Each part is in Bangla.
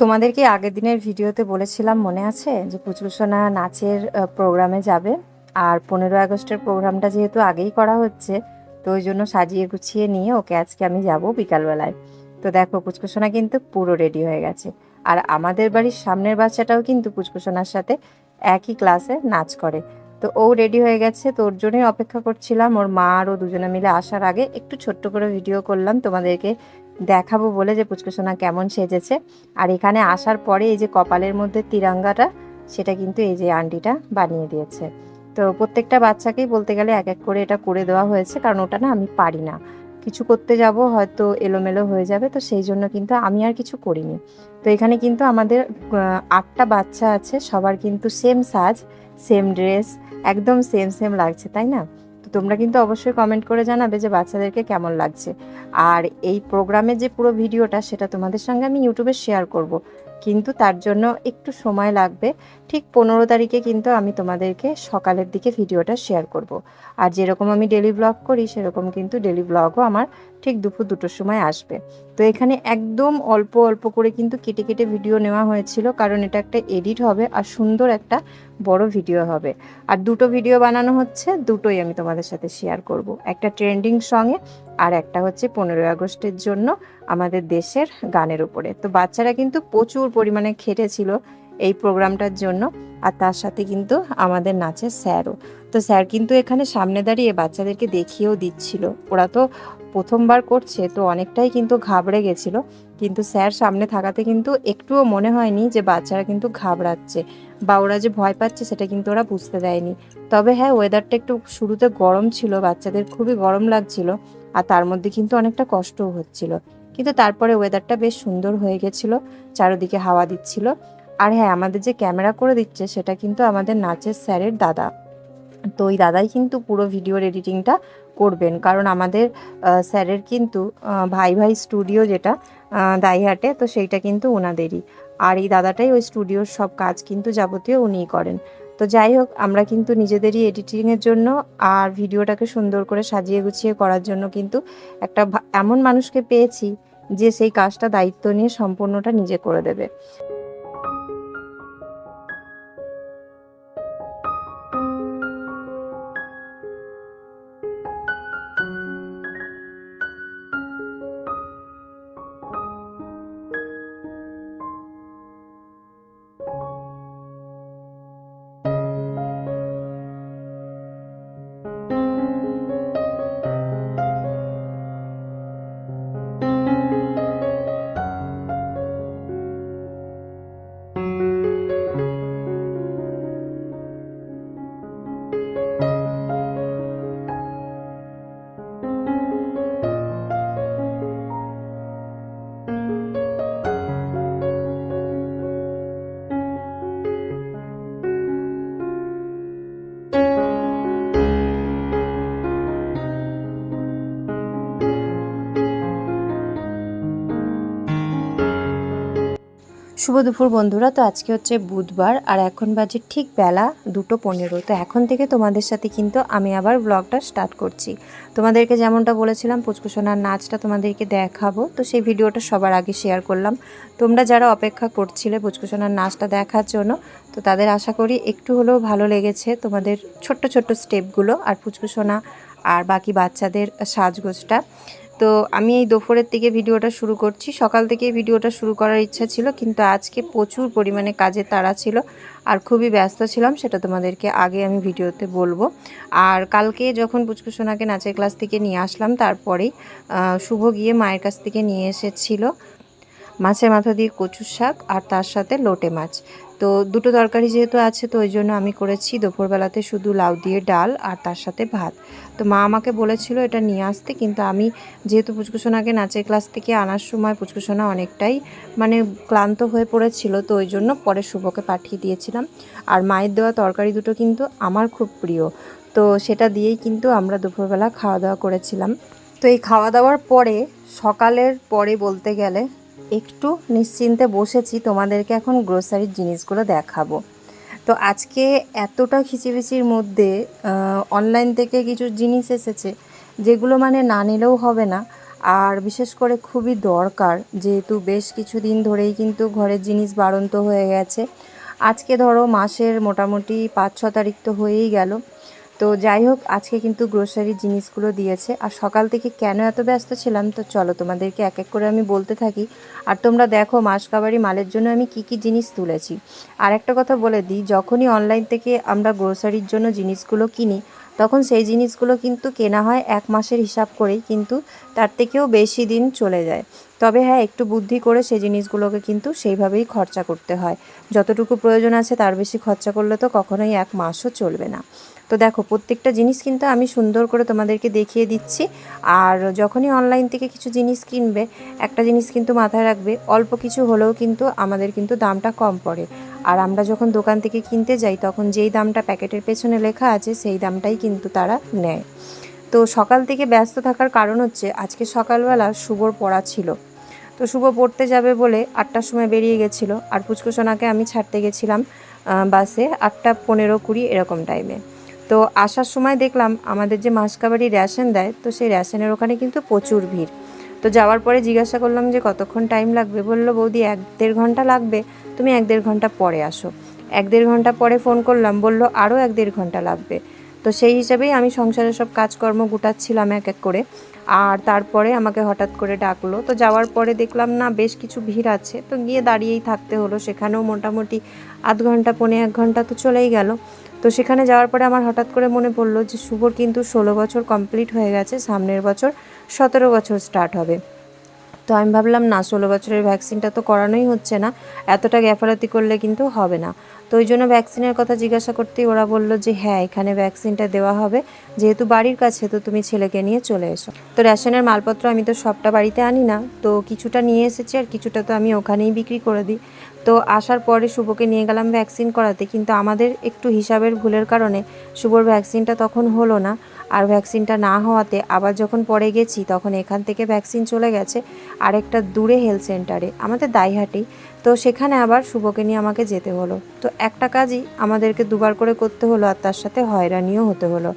তোমাদেরকে আগের দিনের ভিডিওতে বলেছিলাম মনে আছে যে পুচকুসোনা নাচের প্রোগ্রামে যাবে। আর 15 আগস্টের প্রোগ্রামটা যেহেতু আগেই করা হচ্ছে, তো ওই জন্য সাজিয়ে গুছিয়ে নিয়ে ওকে আজকে আমি যাব বিকালবেলায়। তো দেখো পুচকুসোনা কিন্তু পুরো রেডি হয়ে গেছে। আর আমাদের বাড়ির সামনের বাচ্চাটাও কিন্তু পুচকুসোনার সাথে একই ক্লাসে নাচ করে। তো ও রেডি হয়ে গেছে, তো ওর জন্যই অপেক্ষা করছিলাম। ওর মা আর ও দুজনে মিলে আসার আগে একটু ছোট্ট করে ভিডিও করলাম তোমাদেরকে দেখাবো বলে যে পুচকুসোনা কেমন সেজেছে। আর এখানে আসার পরে এই যে কপালের মধ্যে তিরঙ্গাটা, সেটা কিন্তু এই যে আন্টিটা বানিয়ে দিয়েছে। তো প্রত্যেকটা বাচ্চাকেই বলতে গেলে এক এক করে এটা করে দেওয়া হয়েছে, কারণ ওটা না আমি পারি না, কিছু করতে যাব হয়তো এলোমেলো হয়ে যাবে, তো সেই জন্য কিন্তু আমি আর কিছু করিনি। তো এখানে কিন্তু আমাদের 8টা বাচ্চা আছে, সবার কিন্তু সেম সাজ, সেম ড্রেস, একদম সেম সেম লাগছে, তাই না? তো তোমরা কিন্তু অবশ্যই কমেন্ট করে জানাবে যে বাচ্চাদেরকে কেমন লাগছে। আর এই প্রোগ্রামের যে পুরো ভিডিওটা সেটা তোমাদের সঙ্গে আমি ইউটিউবে শেয়ার করব, কিন্তু তার জন্য একটু সময় লাগবে। ঠিক 15 তারিখে কিন্তু আমি তোমাদেরকে সকালের দিকে ভিডিওটা শেয়ার করব। আর যেরকম আমি ডেলি ব্লগ করি সেরকম কিন্তু ডেলি ব্লগও আমার ঠিক দুপুর 2টোর সময় আসবে। তো এখানে একদম অল্প অল্প করে কিন্তু কেটে কেটে ভিডিও নেওয়া হয়েছিল, কারণ এটা একটা এডিট হবে আর সুন্দর একটা বড় ভিডিও হবে। আর দুটো ভিডিও বানানো হচ্ছে, দুটোই আমি তোমাদের সাথে শেয়ার করব, একটা ট্রেন্ডিং সঙ্গে আর একটা হচ্ছে 15 আগস্টের জন্য আমাদের দেশের গানের উপরে। তো বাচ্চারা কিন্তু প্রচুর পরিমাণে খেটেছিল এই প্রোগ্রামটার জন্য। আর তার সাথে কিন্তু আমাদের নাচের স্যারও, তো স্যার কিন্তু এখানে সামনে দাঁড়িয়ে বাচ্চাদেরকে দেখিয়েও দিচ্ছিল। ওরা তো প্রথমবার করছে, তো অনেকটাই কিন্তু ঘাবড়ে গেছিল, কিন্তু স্যার সামনে থাকাতে কিন্তু একটুও মনে হয়নি যে বাচ্চারা কিন্তু ঘাবড়াচ্ছে বা ওরা যে ভয় পাচ্ছে সেটা কিন্তু ওরা বুঝতে দেয়নি। তবে হ্যাঁ, ওয়েদারটা একটু শুরুতে গরম ছিল, বাচ্চাদের খুবই গরম লাগছিল, আর তার মধ্যে কিন্তু অনেকটা কষ্টও হচ্ছিল। কিন্তু তারপরে ওয়েদারটা বেশ সুন্দর হয়ে গেছিলো, চারিদিকে হাওয়া দিচ্ছিল। আর হ্যাঁ, আমাদের যে ক্যামেরা করে দিচ্ছে সেটা কিন্তু আমাদের নাচের স্যারের দাদা। তো ওই দাদাই কিন্তু পুরো ভিডিওর এডিটিংটা করবেন, কারণ আমাদের স্যারের কিন্তু ভাই ভাই স্টুডিও যেটা দাইহাটে, তো সেইটা কিন্তু ওনাদেরই। আর এই দাদাটাই ওই স্টুডিওর সব কাজ কিন্তু যাবতীয় উনিই করেন। তো যাই হোক, আমরা কিন্তু নিজেদেরই এডিটিংয়ের জন্য আর ভিডিওটাকে সুন্দর করে সাজিয়ে গুছিয়ে করার জন্য কিন্তু একটা এমন মানুষকে পেয়েছি যে সেই কাজটা দায়িত্ব নিয়ে সম্পূর্ণটা নিজে করে দেবে। শুভ দুপুর বন্ধুরা, তো আজকে হচ্ছে বুধবার আর এখন বাজে ঠিক বেলা 2:15। তো এখন থেকে তোমাদের সাথে কিন্তু আমি আবার ব্লগটা স্টার্ট করছি। তোমাদেরকে যেমনটা বলেছিলাম পুচকুসোনার নাচটা তোমাদেরকে দেখাবো, তো সেই ভিডিওটা সবার আগে শেয়ার করলাম। তোমরা যারা অপেক্ষা করছিলে পুচকুসোনার নাচটা দেখার জন্য, তো তাদের আশা করি একটু হলেও ভালো লেগেছে তোমাদের ছোট্ট ছোট্ট স্টেপগুলো আর পুচকুসোনা আর বাকি বাচ্চাদের সাজগোজটা। তো আমি এই দুপুরের দিকে ভিডিওটা শুরু করছি, সকাল থেকে ভিডিওটা শুরু করার ইচ্ছা ছিল, কিন্তু আজকে প্রচুর পরিমাণে কাজের তাড়া ছিল আর খুবই ব্যস্ত ছিলাম, সেটা তোমাদেরকে আগে আমি ভিডিওতে বলবো। আর কালকে যখন পুচকুসোনাকে নাচের ক্লাস থেকে নিয়ে আসলাম, তারপরেই শুভ গিয়ে মায়ের কাছ থেকে নিয়ে এসেছিল মাছের মাথা দিয়ে কচুর শাক আর তার সাথে লোটে মাছ। তো দুটো তরকারি যেহেতু আছে, তো ওই জন্য আমি করেছি দুপুরবেলাতে শুধু লাউ দিয়ে ডাল আর তার সাথে ভাত। তো মা আমাকে বলেছিল এটা নিয়ে আসতে, কিন্তু আমি যেহেতু পুচকুসোনাকে নাচের ক্লাস থেকে আনার সময় পুচকুসোনা অনেকটাই মানে ক্লান্ত হয়ে পড়েছিল, তো ওই জন্য পরে শুভকে পাঠিয়ে দিয়েছিলাম। আর মায়ের দেওয়া তরকারি দুটো কিন্তু আমার খুব প্রিয়, তো সেটা দিয়েই কিন্তু আমরা দুপুরবেলা খাওয়া দাওয়া করেছিলাম। তো এই খাওয়া দাওয়ার পরে, সকালের পরে বলতে গেলে, একটু নিশ্চিন্তে বসেছি, তোমাদেরকে এখন গ্রোসারির জিনিসগুলো দেখাবো। তো আজকে এতটা খিচিবিচির মধ্যে অনলাইন থেকে কিছু জিনিস এসেছে যেগুলো মানে না নিলেও হবে না। আর বিশেষ করে খুবই দরকার, যেহেতু বেশ কিছুদিন ধরেই কিন্তু ঘরের জিনিস বাড়ন্ত হয়ে গেছে। আজকে ধরো মাসের মোটামুটি 5-6 তারিখ তো হয়েই গেল। তো যাই হোক, আজকে কিন্তু গ্রোসারির জিনিসগুলো দিয়েছে। আর সকাল থেকে কেন এত ব্যস্ত ছিলাম, তো চলো তোমাদেরকে এক এক করে আমি বলতে থাকি। আর তোমরা দেখো মাসকাবারি মালের জন্য আমি কি কি জিনিস তুলেছি। আর একটা কথা বলে দিই, যখনই অনলাইন থেকে আমরা গ্রোসারির জন্য জিনিসগুলো কিনি, তখন সেই জিনিসগুলো কিন্তু কেনা হয় 1 মাসের হিসাব করেই, কিন্তু তার থেকেও বেশি দিন চলে যায়। তবে হ্যাঁ, একটু বুদ্ধি করে সেই জিনিসগুলোকে কিন্তু সেইভাবেই খরচা করতে হয়। যতটুকু প্রয়োজন আছে তার বেশি খরচা করলে তো কখনোই 1 মাসও চলবে না। তো দেখো, প্রত্যেকটা জিনিস কিন্তু আমি সুন্দর করে তোমাদেরকে দেখিয়ে দিচ্ছি। আর যখনই অনলাইন থেকে কিছু জিনিস কিনবে, একটা জিনিস কিন্তু মাথায় রাখবে, অল্প কিছু হলেও কিন্তু আমাদের কিন্তু দামটা কম পড়ে। আর আমরা যখন দোকান থেকে কিনতে যাই, তখন যেই দামটা প্যাকেটের পেছনে লেখা আছে সেই দামটাই কিন্তু তারা নেয়। তো সকাল থেকে ব্যস্ত থাকার কারণ হচ্ছে, আজকে সকালবেলা শুভর পড়া ছিল। তো শুভ পড়তে যাবে বলে 8টার সময় বেরিয়ে গেছিলো। আর পুচকুসোনাকে আমি ছাড়তে গেছিলাম বাসে 8:15-20 এরকম টাইমে। তো আসার সময় দেখলাম আমাদের যে মাসকাবারি রেশন দেয়, তো সেই রেশনের ওখানে কিন্তু প্রচুর ভিড়। তো যাওয়ার পরে জিজ্ঞাসা করলাম যে কতক্ষণ টাইম লাগবে। বলল, বৌদি 1-1.5 ঘন্টা লাগবে, তুমি 1-1.5 ঘন্টা পরে আসো। 1-1.5 ঘন্টা পরে ফোন করলাম, বলল আরও 1-1.5 ঘন্টা লাগবে। তো সেই হিসাবেই আমি সংসারের সব কাজকর্ম গুটাচ্ছিলাম এক এক করে। আর তারপরে আমাকে হঠাৎ করে ডাকলো। তো যাওয়ার পরে দেখলাম না বেশ কিছু ভিড় আছে, তো গিয়ে দাঁড়িয়েই থাকতে হলো। সেখানেও মোটামুটি 1/2 ঘন্টা 1.5 ঘন্টা তো চলেই গেল। তো সেখানে যাওয়ার পরে আমার হঠাৎ করে মনে পড়লো যে শুভর কিন্তু 16 বছর কমপ্লিট হয়ে গেছে, সামনের বছর 17 বছর স্টার্ট হবে। তো আমি ভাবলাম না, 16 বছরের ভ্যাকসিনটা তো করানোই হচ্ছে না, এতটা গ্যাফারাতি করলে কিন্তু হবে না। তো ওই জন্য ভ্যাকসিনের কথা জিজ্ঞাসা করতেই ওরা বললো যে হ্যাঁ, এখানে ভ্যাকসিনটা দেওয়া হবে, যেহেতু বাড়ির কাছে, তো তুমি ছেলেকে নিয়ে চলে এসো। তো রেশনের মালপত্র আমি তো সবটা বাড়িতে আনি না, তো কিছুটা নিয়ে এসেছি, আর কিছুটা তো আমি ওখানেই বিক্রি করে দিই। তো আসার পরে শুভকে নিয়ে গেলাম ভ্যাকসিন করাতে, কিন্তু আমাদের একটু হিসাবের ভুলের কারণে শুভর ভ্যাকসিনটা তখন হলো না। আর ভ্যাকসিনটা না হওয়াতে আবার যখন পরে গেছি, তখন এখান থেকে ভ্যাকসিন চলে গেছে আরেকটা দূরে হেলথ সেন্টারে, আমাদের দাইহাটেই। তো সেখানে আবার শুভকে নিয়ে আমাকে যেতে হলো। তো একটা কাজই আমাদেরকে দুবার করে করতে হলো, আর তার সাথে হয়রানিও হতে হলো।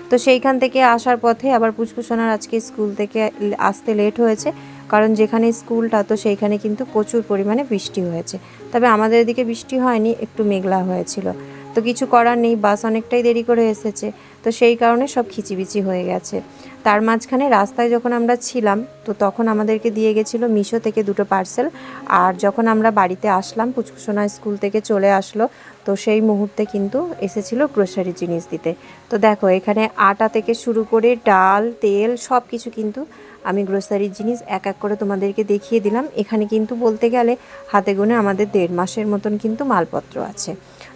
তো সেইখান থেকে আসার পথে আবার পুচকুসোনার আজকে স্কুল থেকে আসতে লেট হয়েছে, কারণ যেখানে স্কুলটা, তো সেইখানে কিন্তু প্রচুর পরিমাণে বৃষ্টি হয়েছে। তবে আমাদের এদিকে বৃষ্টি হয়নি, একটু মেঘলা হয়েছিল। তো কিছু করার নেই, বাস অনেকটাই দেরি করে এসেছে, তো সেই কারণে সব খিচিবিচি হয়ে গেছে। তার মাঝখানে রাস্তায় যখন আমরা ছিলাম, তো তখন আমাদেরকে দিয়ে গেছিলো মিশো থেকে 2টো পার্সেল। আর যখন আমরা বাড়িতে আসলাম, পুচকুসোনা স্কুল থেকে চলে আসলো, তো সেই মুহূর্তে কিন্তু এসেছিলো গ্রোসারি জিনিস দিতে। তো দেখো, এখানে আটা থেকে শুরু করে ডাল, তেল, সব কিছু কিন্তু আমি গ্রোসারির জিনিস এক এক করে তোমাদেরকে দেখিয়ে দিলাম। এখানে কিন্তু বলতে গেলে হাতে গোনে আমাদের 1.5 মাসের মতন কিন্তু মালপত্র আছে।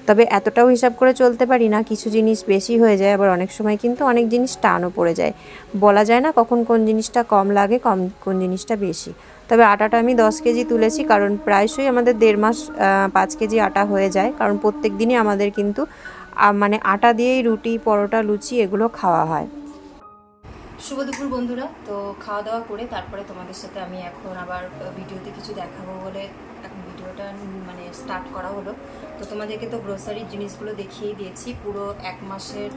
তবে এতটাও হিসাব করে চলতে পারি না, কিছু জিনিস বেশি হয়ে যায়, আবার অনেক সময় কিন্তু অনেক জিনিস টানও পড়ে যায়। বলা যায় না কখন কোন জিনিসটা কম লাগে, কোন জিনিসটা বেশি। তবে আটাটা আমি 10 কেজি তুলেছি, কারণ প্রায়শই আমাদের 1.5 মাস 5 কেজি আটা হয়ে যায়, কারণ প্রত্যেক দিনই আমাদের কিন্তু মানে আটা দিয়েই রুটি, পরোটা, লুচি এগুলো খাওয়া হয়। শুভ দুপুর বন্ধুরা। তো খাওয়া দাওয়া করে তারপরে তোমাদের সাথে আমি এখন আবার ভিডিওতে কিছু দেখাবো বলে এখন ভিডিওটা মানে স্টার্ট করা হলো। তো তোমাদেরকে তো গ্রোসারির জিনিসগুলো দেখিয়েই দিয়েছি, পুরো 1 মাসের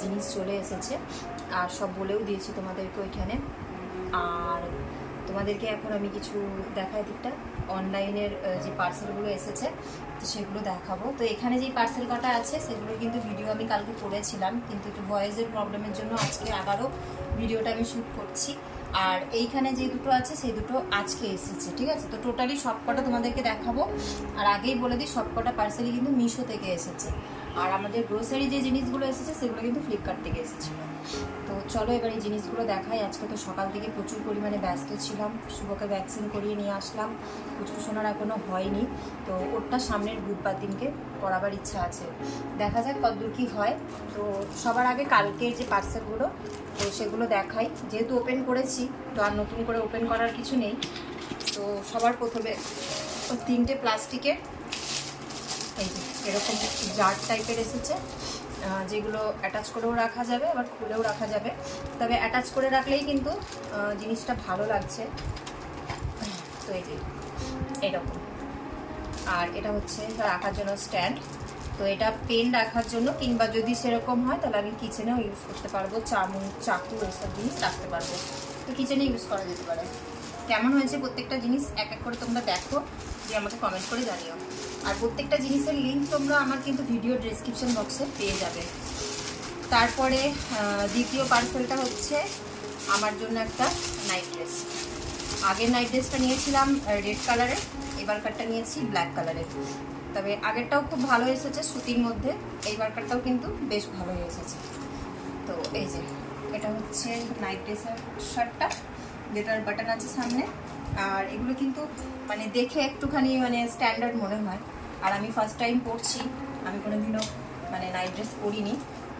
জিনিস চলে এসেছে, আর সব বলেও দিয়েছি তোমাদেরকে ওইখানে। আর তোমাদেরকে এখন আমি কিছু দেখাই দিকটা, অনলাইনের যে পার্সেলগুলো এসেছে তো সেগুলো দেখাবো। তো এখানে যেই পার্সেল কাটা আছে সেগুলো কিন্তু ভিডিও আমি কালকে করেছিলাম, কিন্তু একটু ভয়েসের প্রবলেমের জন্য আজকে আবারও ভিডিওটা আমি শ্যুট করছি। আর এইখানে যে দুটো আছে সেই দুটো আজকে এসেছে, ঠিক আছে। তো টোটালি সবকটা তোমাদেরকে দেখাবো। আর আগেই বলে দিই, সবকটা পার্সেলই কিন্তু মিশো থেকে এসেছে। আর আমাদের গ্রোসারি যে জিনিসগুলো এসেছে সেগুলো কিন্তু ফ্লিপকার্ট থেকে এসেছিল। তো চলো এবার এই জিনিসগুলো দেখাই। আজকে তো সকাল থেকে প্রচুর পরিমাণে ব্যস্ত ছিলাম, শুভকে ভ্যাকসিন করিয়ে নিয়ে আসলাম, পুচকুসোনার এখনও হয়নি। তো ওরটা সামনের বুধবার দিনকে করাবার ইচ্ছা আছে, দেখা যাক কতদূর কী হয়। তো সবার আগে কালকের যে পার্সেলগুলো, তো সেগুলো দেখাই। যেহেতু ওপেন করেছি, তো আর নতুন করে ওপেন করার কিছু নেই। তো সবার প্রথমে 3টে প্লাস্টিকের এই যে এরকম জার টাইপের এসেছে, যেগুলো অ্যাটাচ করেও রাখা যাবে, আবার খুলেও রাখা যাবে। তবে অ্যাটাচ করে রাখলেই কিন্তু জিনিসটা ভালো লাগছে। তো এই যে এরকম, আর এটা হচ্ছে রাখার জন্য স্ট্যান্ড। তো এটা পেন রাখার জন্য, কিংবা যদি সেরকম হয় তাহলে আমি কিচেনেও ইউজ করতে পারবো, চামচ, চাকু, এসব জিনিস রাখতে পারবো। তো তো কিচেনে ইউজ করা যেতে পারে। কেমন হয়েছে প্রত্যেকটা জিনিস এক এক করে তোমরা দেখো, যে আমাকে কমেন্ট করে জানিও। আর প্রত্যেকটা জিনিসের লিঙ্ক তোমরা আমার কিন্তু ভিডিও ডেসক্রিপশন বক্সে পেয়ে যাবে। তারপরে দ্বিতীয় পার্সেলটা হচ্ছে আমার জন্য একটা নাইট ড্রেস। আগের নাইট ড্রেসটা নিয়েছিলাম রেড কালারের, এবারকারটা নিয়েছি ব্ল্যাক কালারের। তবে আগেরটাও খুব ভালো এসেছে সুতির মধ্যে, এইবারকারটাও কিন্তু বেশ ভালো এসেছে। তো এই যে এটা হচ্ছে নাইট ড্রেসের শার্টটা, যেটার বাটন আছে সামনে। আর এগুলো কিন্তু মানে দেখে একটুখানি মানে স্ট্যান্ডার্ড মনে হয়, আর আমি ফার্স্ট টাইম পরছি, আমি কোনোদিনও মানে নাইট ড্রেস পরিনি।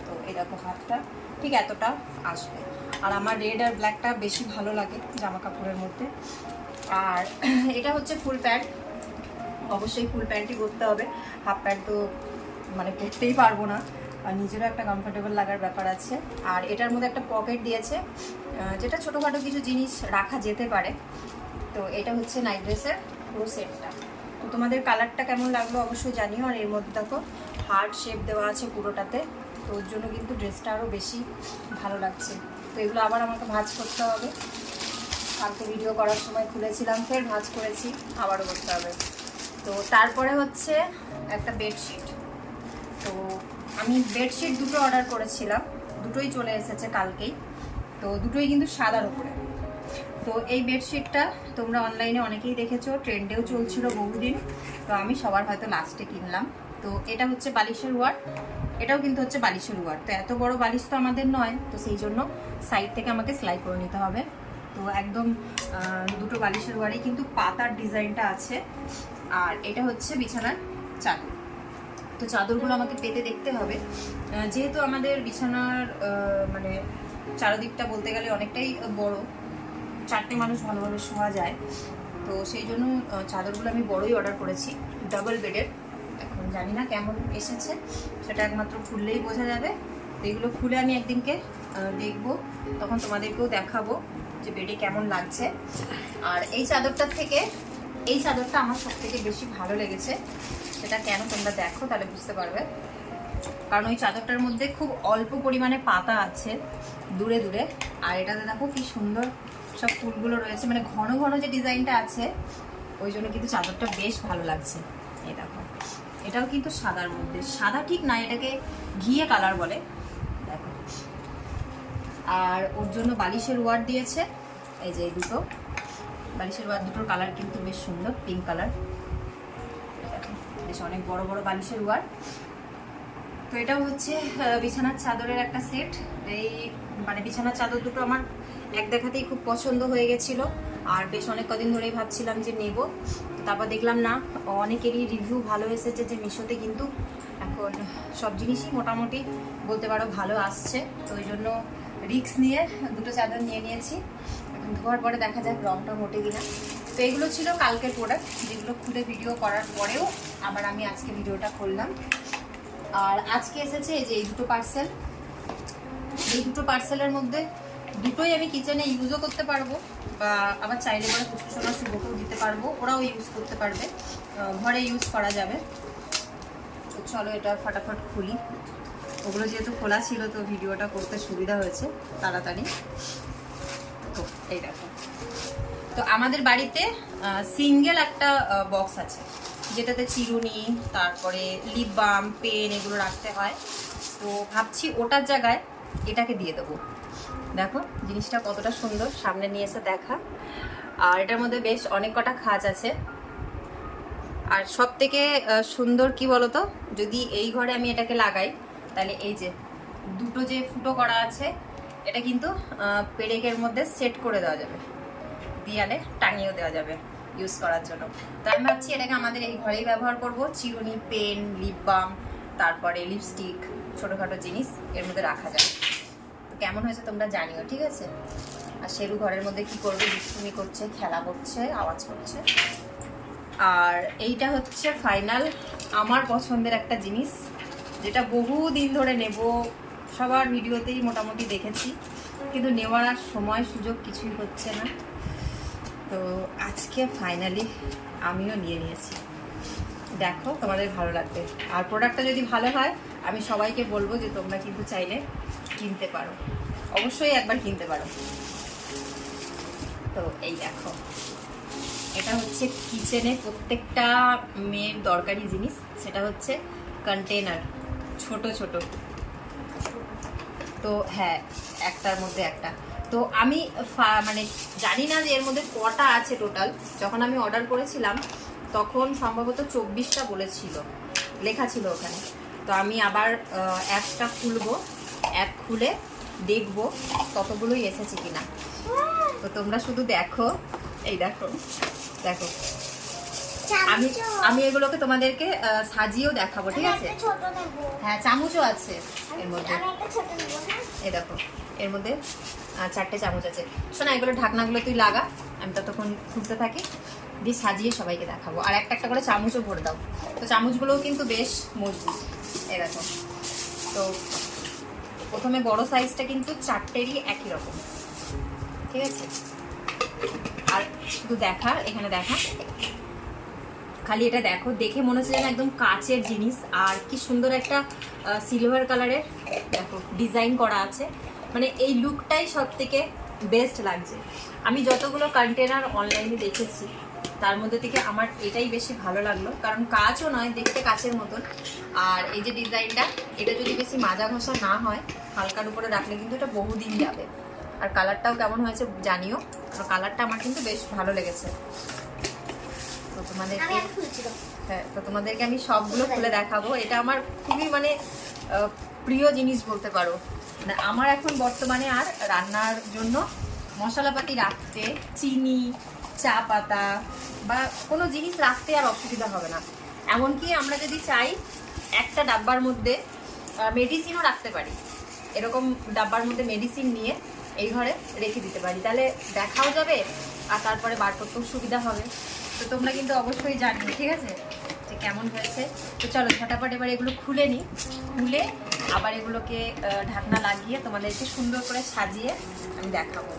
তো এই দেখো হাতটা ঠিক এতটা আসবে। আর আমার রেড আর ব্ল্যাকটা বেশি ভালো লাগে জামা কাপড়ের মধ্যে। আর এটা হচ্ছে ফুল প্যান্ট, অবশ্যই ফুল প্যান্টই পরতে হবে, হাফ প্যান্ট তো মানে পরতেই পারবো না, আর নিজেরও একটা কমফোর্টেবল লাগার ব্যাপার আছে। আর এটার মধ্যে একটা পকেট দিয়েছে, যেটা ছোটোখাটো কিছু জিনিস রাখা যেতে পারে। তো এটা হচ্ছে নাইট ড্রেসের পুরো সেটটা। তো তোমাদের কালারটা কেমন লাগলো অবশ্যই জানিও। আর এর মধ্যে দেখো হার্ট শেপ দেওয়া আছে পুরোটাতে, তো ওর জন্য কিন্তু ড্রেসটা আরও বেশি ভালো লাগছে। তো এগুলো আবার আমাকে ভাঁজ করতে হবে, কালকে ভিডিও করার সময় খুলেছিলাম, ফের ভাঁজ করেছি, আবারও করতে হবে। তো তারপরে হচ্ছে একটা বেডশিট। তো আমি বেডশিট দুটো অর্ডার করেছিলাম, দুটোই চলে এসেছে কালকেই। তো দুটোই কিন্তু সাদার উপরে। তো এই বেডশিটটা তোমরা অনলাইনে অনেকেই দেখেছো, ট্রেন্ডেও চলছিল বহুদিন। তো আমি সবার হয়তো লাস্টে কিনলাম। তো এটা হচ্ছে বালিশের ওয়ার, এটাও কিন্তু হচ্ছে বালিশের ওয়ার। তো এত বড় বালিশ তো আমাদের নয়, তো সেই জন্য সাইড থেকে আমাকে সেলাই করে নিতে হবে। তো একদম দুটো বালিশের ওয়ারই কিন্তু পাতার ডিজাইনটা আছে। আর এটা হচ্ছে বিছানার চাদর। তো চাদরগুলো আমাকে পেতে দেখতে হবে, যেহেতু আমাদের বিছানার মানে চারদিকটা বলতে গেলে অনেকটাই বড়, 4টে মানুষ ভালোভাবে শোয়া যায়। তো সেই জন্য চাদরগুলো আমি বড়ই অর্ডার করেছি, ডাবল বেডের। এখন জানি না কেমন এসেছে, সেটা একমাত্র খুললেই বোঝা যাবে। তো এগুলো খুলে আমি একদিনকে দেখবো, তখন তোমাদেরকেও দেখাবো যে বেডে কেমন লাগছে। আর এই চাদরটার থেকে এই চাদরটা আমার সবথেকে বেশি ভালো লেগেছে, সেটা কেন তোমরা দেখো তাহলে বুঝতে পারবে। কারণ ওই চাদরটার মধ্যে খুব অল্প পরিমাণে পাতা আছে দূরে দূরে, আর এটাতে দেখো কি সুন্দর সব ফুলগুলো রয়েছে, মানে ঘন ঘন যে ডিজাইনটা আছে, ওই জন্য কিন্তু চাদরটা বেশ ভালো লাগছে। এই দেখো এটাও কিন্তু সাদার মধ্যে, সাদা ঠিক না, এটাকে ঘিয়ে কালার বলে, দেখো। আর ওর জন্য বালিশের ওয়ার দিয়েছে, এই যে এই দুটো বালিশের ওয়ার, দুটোর কালার কিন্তু বেশ সুন্দর, পিঙ্ক কালার, বেশ অনেক বড় বড় বালিশের ওয়ার। তো এটাও হচ্ছে বিছানার চাদরের একটা সেট। এই মানে বিছানার চাদর দুটো আমার এক দেখাতেই খুব পছন্দ হয়ে গেছিলো, আর বেশ অনেক কদিন ধরেই ভাবছিলাম যে নেব। তারপর দেখলাম না, অনেকেরই রিভিউ ভালো এসেছে, যে মিশোতে কিন্তু এখন সব জিনিসই মোটামুটি বলতে পারো ভালো আসছে। তো ওই জন্য রিস্ক নিয়ে দুটো চাদর নিয়ে নিয়েছি। এখন ধোয়ার পরে দেখা যাক রংটা মোটে কিনা। তো এগুলো ছিল কালকের প্রোডাক্ট, যেগুলো খুলে ভিডিও করার পরেও আবার আমি আজকে ভিডিওটা করলাম। আর আজকে এসেছে এই যে এই দুটো পার্সেল। এই দুটো পার্সেলের মধ্যে দুটোই আমি কিচেনে ইউজও করতে পারবো, বা আবার চাইলে পরে কুচকুচোনা শুভকেও দিতে পারবো, ওরাও ইউজ করতে পারবে, ঘরে ইউজ করা যাবে। তো চলো এটা ফাটাফাট খুলি। ওগুলো যেহেতু খোলা ছিল তো ভিডিওটা করতে সুবিধা হয়েছে তাড়াতাড়ি। তো এই দেখো, তো আমাদের বাড়িতে সিঙ্গেল একটা বক্স আছে, যেটাতে চিরুনি, তারপরে লিপ বাম, পেন এগুলো রাখতে হয়। তো ভাবছি ওটার জায়গায় এটাকে দিয়ে দেবো। দেখো জিনিসটা কতটা সুন্দর, সামনে নিয়ে এসে দেখা। আর এটার মধ্যে বেশ অনেক কটা খাঁজ আছে। আর সব থেকে সুন্দর কি বলতো, যদি এই ঘরে আমি এটাকে লাগাই, তাহলে এই যে দুটো যে ফুটো করা আছে, এটা কিন্তু পেরেকের মধ্যে সেট করে দেওয়া যাবে, দেয়ালে টাঙিয়েও দেওয়া যাবে ইউজ করার জন্য। তো আমি ভাবছি এটাকে আমাদের এই ঘরেই ব্যবহার করব। চিরুনি, পেন, লিপ বাম, তারপরে লিপস্টিক, ছোটোখাটো জিনিস এর মধ্যে রাখা যাবে। তো কেমন হয়েছে তোমরা জানিও, ঠিক আছে। আর শেরু ঘরের মধ্যে কি করবে, দুষ্টুমি করছে, খেলা করছে, আওয়াজ করছে। আর এইটা হচ্ছে ফাইনাল আমার পছন্দের একটা জিনিস, যেটা বহু দিন ধরে নেব, সবার ভিডিওতেই মোটামুটি দেখেছি, কিন্তু নেওয়ার আর সময় সুযোগ কিছুই হচ্ছে না। তো আজকে ফাইনালি আমিও নিয়ে নিয়েছি। দেখো তোমাদের ভালো লাগবে। আর প্রোডাক্টটা যদি ভালো হয় আমি সবাইকে বলবো যে তোমরা কিন্তু চাইলে কিনতে পারো, অবশ্যই একবার কিনতে পারো। তো এই দেখো, এটা হচ্ছে কিচেনে প্রত্যেকটা মেয়ের দরকারি জিনিস, সেটা হচ্ছে কন্টেনার, ছোট ছোট। তো হ্যাঁ, একটার মধ্যে একটা। তো আমি মানে জানি না যে এর মধ্যে কটা আছে টোটাল। যখন আমি অর্ডার করেছিলাম তখন সম্ভবত 24টা বলেছিল, লেখা ছিল ওখানে। তো আমি আবার অ্যাপটা খুলবো, অ্যাপ খুলে দেখবো কতগুলোই এসেছে কিনা। তো তোমরা শুধু দেখো, এই দেখো দেখো, আমি আমি এগুলোকে তোমাদেরকে সাজিয়েও দেখাবো, ঠিক আছে? হ্যাঁ, চামচও আছে এর মধ্যে, এই দেখো এর মধ্যে 4টে চামচ আছে। শোনা, এগুলো ঢাকনাগুলো তুই লাগা, আমি ততক্ষণ খুলতে থাকি, দিয়ে সাজিয়ে সবাইকে দেখাবো। আর একটা একটা করে চামচও ভরে দাও। তো চামচগুলোও কিন্তু বেশ মজবুত, এই দেখো। তো প্রথমে বড় সাইজটা কিন্তু 4টেরই একই রকম, ঠিক আছে? আর শুধু দেখা, এখানে দেখা, খালি এটা দেখো, দেখে মনে হচ্ছে যেন একদম কাচের জিনিস। আর কি সুন্দর একটা সিলভার কালারের দেখো ডিজাইন করা আছে, মানে এই লুকটাই সব থেকে বেস্ট লাগছে। আমি যতগুলো কন্টেনার অনলাইনে দেখেছি তার মধ্যে থেকে আমার এটাই বেশি ভালো লাগলো, কারণ কাচও নয়, দেখতে কাচের মতন। আর এই যে ডিজাইনটা, এটা যদি বেশি মাজা ঘষা না হয়, হালকার উপরে রাখলে কিন্তু এটা বহুদিন যাবে। আর কালারটাও কেমন হয়েছে জানিও, কালারটা আমার কিন্তু বেশ ভালো লেগেছে। তো তোমাদেরকে হ্যাঁ, তো তোমাদেরকে আমি সবগুলো খুলে দেখাবো। এটা আমার খুবই মানে প্রিয় জিনিস বলতে পারো। মানে আমার এখন বর্তমানে আর রান্নার জন্য মশলাপাতি রাখতে, চিনি, চা পাতা বা কোনো জিনিস রাখতে আর অসুবিধা হবে না। এমনকি আমরা যদি চাই একটা ডাব্বার মধ্যে মেডিসিনও রাখতে পারি, এরকম ডাব্বার মধ্যে মেডিসিন নিয়ে এই ঘরে রেখে দিতে পারি, তাহলে দেখাও যাবে আর তারপরে বার করতেও সুবিধা হবে। তো তোমরা কিন্তু অবশ্যই জানিও, ঠিক আছে, যে কেমন হয়েছে। তো চলো ঝটাপট এবার এগুলো খুলে নিই, খুলে আবার এগুলোকে ঢাকনা লাগিয়ে তোমাদেরকে সুন্দর করে সাজিয়ে আমি দেখাবো।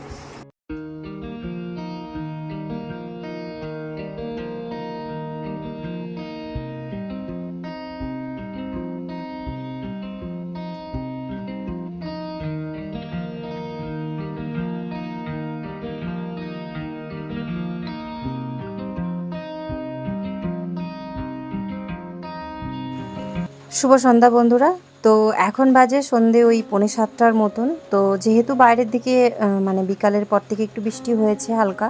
শুভ সন্ধ্যা বন্ধুরা। তো এখন বাজে সন্ধে ওই 6:45টার মতন। তো যেহেতু বাইরের দিকে মানে বিকালের পর থেকে একটু বৃষ্টি হয়েছে হালকা,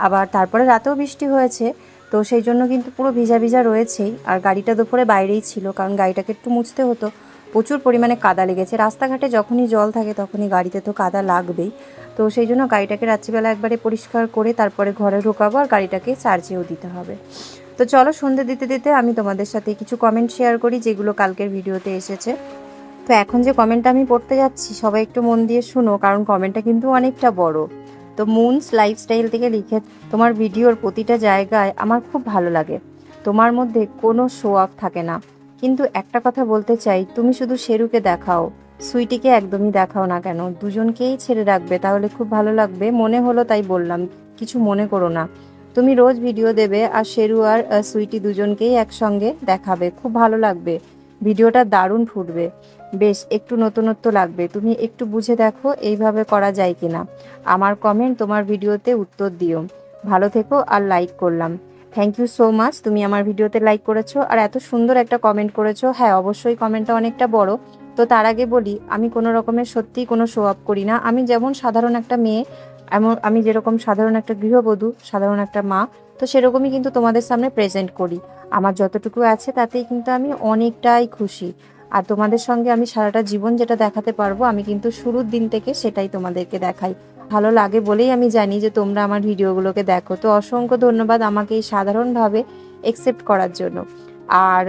আবার তারপরে রাতেও বৃষ্টি হয়েছে, তো সেই জন্য কিন্তু পুরো ভিজা ভিজা রয়েছেই। আর গাড়িটা দুপুরে বাইরেই ছিল, কারণ গাড়িটাকে একটু মুছতে হতো, প্রচুর পরিমাণে কাদা লেগেছে। রাস্তাঘাটে যখনই জল থাকে তখনই গাড়িতে তো কাদা লাগবেই। তো সেই জন্য গাড়িটাকে রাত্রিবেলা একবারে পরিষ্কার করে তারপরে ঘরে ঢোকাবো, আর গাড়িটাকে চার্জেও দিতে হবে। তো চলো সন্ধে দিতে দিতে আমি তোমাদের সাথে কিছু কমেন্ট শেয়ার করি যেগুলো কালকের ভিডিওতে এসেছে। তো এখন যে কমেন্টটা আমি পড়তে যাচ্ছি সবাই একটু মন দিয়ে শুনো, কারণ কমেন্টটা কিন্তু অনেকটা বড়। তো মুনস লাইফস্টাইল থেকে লিখে, তোমার ভিডিওর প্রতিটা জায়গায় আমার খুব ভালো লাগে, তোমার মধ্যে কোনো শো অফ থাকে না, কিন্তু একটা কথা বলতে চাই, তুমি শুধু শেরুকে দেখাও, সুইটিকে একদমই দেখাও না কেন, দুজনকেই ছেড়ে রাখবে তাহলে খুব ভালো লাগবে, মনে হলো তাই বললাম, কিছু মনে করো না। তুমি রোজ ভিডিও দেবে আর শেরু আর সুইটি দুজনকেই একসঙ্গে দেখাবে, খুব ভালো লাগবে, ভিডিওটা দারুণ ফুটবে, বেশ একটু নতুনত্ব লাগবে, তুমি একটু বুঝে দেখো এইভাবে করা যায় কিনা। আমার কমেন্ট তোমার ভিডিওতে উত্তর দিও, ভালো থেকো, আর লাইক করলাম। থ্যাংক ইউ সো মাচ, তুমি আমার ভিডিওতে লাইক করেছো আর এত সুন্দর একটা কমেন্ট করেছো। হ্যাঁ অবশ্যই কমেন্টটা অনেকটা বড়। তো তার আগে বলি, আমি কোনো রকমের সত্যিই কোনো শো আপ করি না, আমি যেমন সাধারণ একটা মেয়ে, এমন আমি যেরকম সাধারণ একটা গৃহবধূ, সাধারণ একটা মা, তো সেরকমই কিন্তু তোমাদের সামনে প্রেজেন্ট করি। আমার যতটুকু আছে তাতেই কিন্তু আমি অনেকটাই খুশি। আর তোমাদের সঙ্গে আমি সারাটা জীবন যেটা দেখাতে পারবো, আমি কিন্তু শুরুর দিন থেকে সেটাই তোমাদেরকে দেখাই। ভালো লাগে বলেই আমি জানি যে তোমরা আমার ভিডিওগুলোকে দেখো। তো অসংখ্য ধন্যবাদ আমাকে এই সাধারণভাবে একসেপ্ট করার জন্য। আর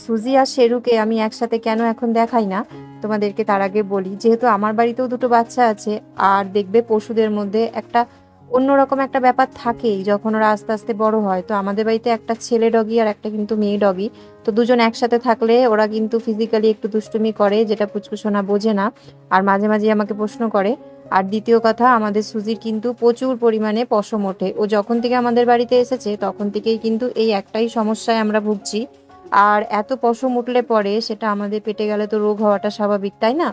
সুজি আর শেরুকে আমি একসাথে কেন এখন দেখাই না তোমাদেরকে, তার আগে বলি, যেহেতু আমার বাড়িতেও দুটো বাচ্চা আছে, আর দেখবে পশুদের মধ্যে একটা অন্যরকম একটা ব্যাপার থাকেই যখন ওরা আস্তে আস্তে বড় হয়। তো আমাদের বাড়িতে একটা ছেলে ডগি আর একটা কিন্তু মেয়ে ডগি, তো দুজন একসাথে থাকলে ওরা কিন্তু ফিজিক্যালি একটু দুষ্টুমি করে, যেটা পুচকুসোনা বোঝে না, আর মাঝে মাঝে আমাকে প্রশ্ন করে। আর দ্বিতীয় কথা, আমাদের সুজির কিন্তু প্রচুর পরিমাণে পশম ওঠে, ও যখন থেকে আমাদের বাড়িতে এসেছে তখন থেকেই কিন্তু এই একটাই সমস্যায় আমরা ভুগছি। আর এত পশম উঠলে পরে সেটা আমাদের পেটে গেলে তো রোগ হওয়াটা স্বাভাবিক, তাই না?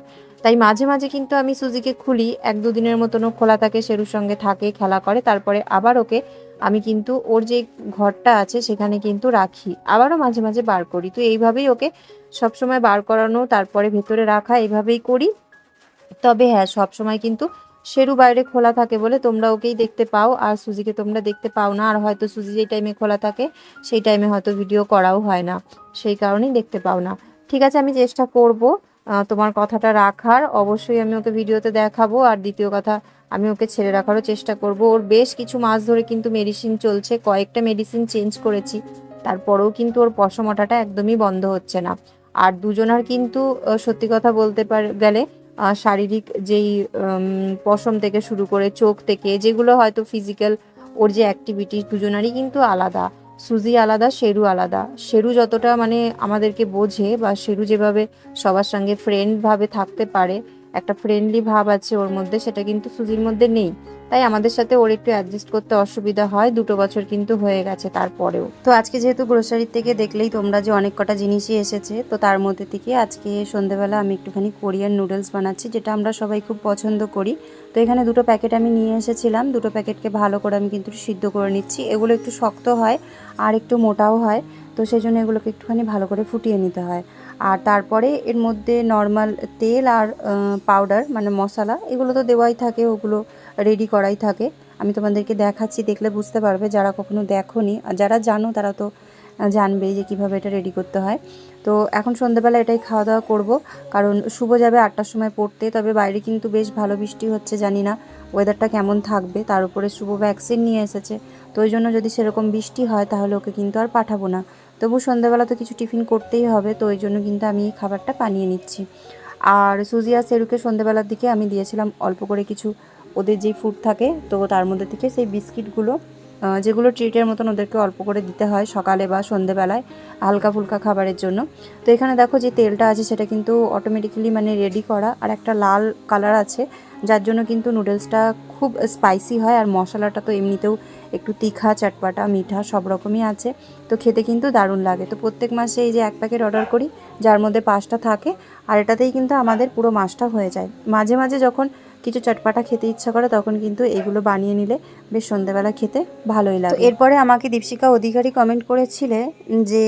তাই মাঝে মাঝে কিন্তু আমি সুজিকে খুলি, 1-2 দিনের মতনও খোলা থাকে, শেরুর সঙ্গে থাকে, খেলা করে, তারপরে আবার ওকে আমি কিন্তু ওর যে ঘরটা আছে সেখানে কিন্তু রাখি, আবারও মাঝে মাঝে বার করি। তো এইভাবেই ওকে সবসময় বার করানো, তারপরে ভেতরে রাখা, এইভাবেই করি। তবে হ্যাঁ, সবসময় কিন্তু শেরু বাইরে খোলা থাকে বলে তোমরা ওকেই দেখতে পাও, আর সুজিকে তোমরা দেখতে পাও না। আর হয়তো সুজি যেই টাইমে খোলা থাকে সেই টাইমে হয়তো ভিডিও করাও হয় না, সেই কারণেই দেখতে পাও না। ঠিক আছে, আমি চেষ্টা করব তোমার কথাটা রাখার, অবশ্যই আমি ওকে ভিডিওতে দেখাবো। আর দ্বিতীয় কথা, আমি ওকে ছেড়ে রাখারও চেষ্টা করব। ওর বেশ কিছু মাস ধরে কিন্তু মেডিসিন চলছে, কয়েকটা মেডিসিন চেঞ্জ করেছি, তারপরেও কিন্তু ওর পশম ওঠাটা একদমই বন্ধ হচ্ছে না। আর দুজনার কিন্তু সত্যি কথা বলতে গেলে শারীরিক যেই পশম থেকে শুরু করে চোখ থেকে যেগুলো হয়তো ফিজিক্যাল, ওর যে অ্যাক্টিভিটি দুজনারই কিন্তু আলাদা। সুজি আলাদা, শেরু আলাদা। শেরু যতটা মানে আমাদেরকে বোঝে, বা শেরু যেভাবে সবার সঙ্গে ফ্রেন্ড ভাবে থাকতে পারে, একটা ফ্রেন্ডলি ভাব আছে ওর মধ্যে, সেটা কিন্তু সুজির মধ্যে নেই। তাই আমাদের সাথে ওর একটু অ্যাডজাস্ট করতে অসুবিধা হয়। 2 বছর কিন্তু হয়ে গেছে তারপরেও। তো আজকে যেহেতু গ্রোসারির থেকে দেখলেই তোমরা যে অনেক কটা জিনিসই এসেছে, তো তার মধ্যে থেকে আজকে সন্ধ্যেবেলা আমি একটুখানি কোরিয়ান নুডলস বানাচ্ছি, যেটা আমরা সবাই খুব পছন্দ করি। তো এখানে 2 প্যাকেট আমি নিয়ে এসেছিলাম, 2 প্যাকেটকে ভালো করে আমি কিন্তু সিদ্ধ করে নিচ্ছি। এগুলো একটু শক্ত হয় আর একটু মোটাও হয়, তো সেই জন্য এগুলোকে একটুখানি ভালো করে ফুটিয়ে নিতে হয়। আর তারপরে এর মধ্যে নর্মাল তেল আর পাউডার মানে মশলা, এগুলো তো দেওয়াই থাকে, ওগুলো রেডি করাই থাকে। আমি তোমাদেরকে দেখাচ্ছি, দেখলে বুঝতে পারবে, যারা কখনো দেখোনি। আর যারা জানো তারা তো জানবেই যে কীভাবে এটা রেডি করতে হয়। তো এখন সন্ধ্যেবেলা এটাই খাওয়া দাওয়া করব, কারণ শুভ যাবে 8টার সময় পড়তে। তবে বাইরে কিন্তু বেশ ভালো বৃষ্টি হচ্ছে, জানি না ওয়েদারটা কেমন থাকবে। তার উপরে শুভ ভ্যাকসিন নিয়ে এসেছে, তো ওই জন্য যদি সেরকম বৃষ্টি হয় তাহলে ওকে কিন্তু আর পাঠাবো না। তবু সন্ধ্যাবেলা তো কিছু টিফিন করতেই হবে, তো ওই জন্য কিন্তু আমি এই খাবারটা বানিয়ে নিচ্ছি। আর সুজি আর সেরুকে সন্ধ্যাবেলার দিকে আমি দিয়েছিলাম অল্প করে কিছু ওদের যেই ফুড থাকে, তো তার মধ্যে থেকে সেই বিস্কিটগুলো, যেগুলো ট্রিটের মতন ওদেরকে অল্প করে দিতে হয় সকালে বা সন্ধ্যেবেলায় হালকা ফুলকা খাবারের জন্য। তো এখানে দেখো যে তেলটা আছে সেটা কিন্তু অটোমেটিক্যালি মানে রেডি করা, আর একটা লাল কালার আছে, যার জন্য কিন্তু নুডলসটা খুব স্পাইসি হয়। আর মশলাটা তো এমনিতেও একটু তিখা, চটপাটা, মিঠা সব রকমই আছে, তো খেতে কিন্তু দারুণ লাগে। তো প্রত্যেক মাসে এই যে 1 প্যাকেট অর্ডার করি, যার মধ্যে 5টা থাকে, আর এটাতেই কিন্তু আমাদের পুরো মাসটা হয়ে যায়। মাঝে মাঝে যখন কিছু চটপাটা খেতে ইচ্ছা করে তখন কিন্তু এগুলো বানিয়ে নিলে বেশ সন্ধ্যেবেলা খেতে ভালোই লাগে। এরপরে আমাকে দীপশিকা অধিকারী কমেন্ট করেছিলে যে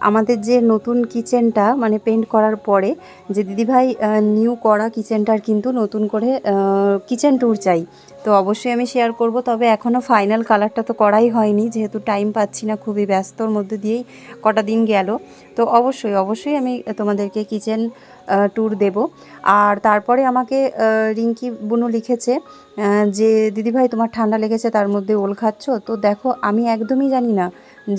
আমাদের যে নতুন কিচেনটা মানে পেন্ট করার পরে যে দিদিভাই নিউ করা কিচেনটার কিন্তু নতুন করে কিচেন ট্যুর চাই। তো অবশ্যই আমি শেয়ার করব, তবে এখনও ফাইনাল কালারটা তো করাই হয়নি, যেহেতু টাইম পাচ্ছি না, খুবই ব্যস্তর মধ্যে দিয়েই কটা দিন গেল। তো অবশ্যই আমি তোমাদেরকে কিচেন ট্যুর দেব। আর তারপরে আমাকে রিঙ্কি বুনু লিখেছে যে দিদিভাই তোমার ঠান্ডা লেগেছে, তার মধ্যে ওল খাচ্ছ। তো দেখো, আমি একদমই জানি না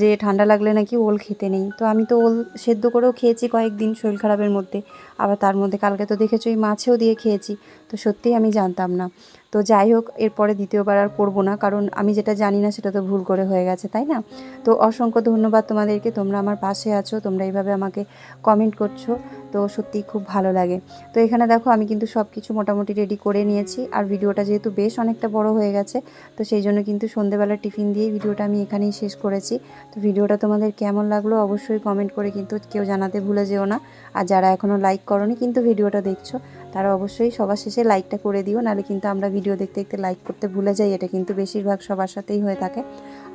যে ঠান্ডা লাগলে নাকি ওল খেতে নেই। তো আমি তো ওল সেদ্ধ করেও খেয়েছি কয়েকদিন শরীর খারাপের মধ্যে, আবার তার মধ্যে কালকে তো দেখেছোই মাছেও দিয়ে খেয়েছি। তো সত্যিই আমি জানতাম না। তো যাই হোক, এরপরে দ্বিতীয়বার আর করবো না, কারণ আমি যেটা জানি না সেটা তো ভুল করে হয়ে গেছে, তাই না? তো অসংখ্য ধন্যবাদ তোমাদেরকে, তোমরা আমার পাশে আছো, তোমরা এইভাবে আমাকে কমেন্ট করছো, তো সত্যিই খুব ভালো লাগে। তো এখানে দেখো আমি কিন্তু সব কিছু মোটামুটি রেডি করে নিয়েছি। আর ভিডিওটা যেহেতু বেশ অনেকটা বড় হয়ে গেছে, তো সেই জন্য কিন্তু সন্ধ্যেবেলা টিফিন দিয়ে ভিডিওটা আমি এখানেই শেষ করেছি। তো ভিডিওটা তোমাদের কেমন লাগলো অবশ্যই কমেন্ট করে কিন্তু কেউ জানাতে ভুলে যেও না। আর যারা এখনও লাইক করোনি কিন্তু ভিডিওটা দেখছো, তারা অবশ্যই সবার শেষে লাইকটা করে দিও, নাহলে কিন্তু আমরা ভিডিও দেখতে দেখতে লাইক করতে ভুলে যাই। এটা কিন্তু বেশিরভাগ সবার সাথেই হয়ে থাকে।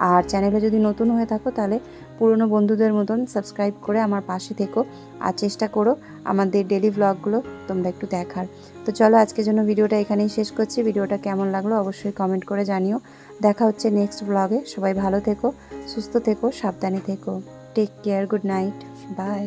আর চ্যানেলে যদি নতুন হয়ে থাকো তাহলে পুরনো বন্ধুদের মতন সাবস্ক্রাইব করে আমার পাশে থেকো, আর চেষ্টা করো আমাদের ডেলি ব্লগগুলো তোমরা একটু দেখার। তো চলো, আজকের জন্য ভিডিওটা এখানেই শেষ করছি। ভিডিওটা কেমন লাগলো অবশ্যই কমেন্ট করে জানিও। দেখা হচ্ছে নেক্সট ব্লগে। সবাই ভালো থেকো, সুস্থ থেকো, সাবধানে থেকো। Take care, good night, by.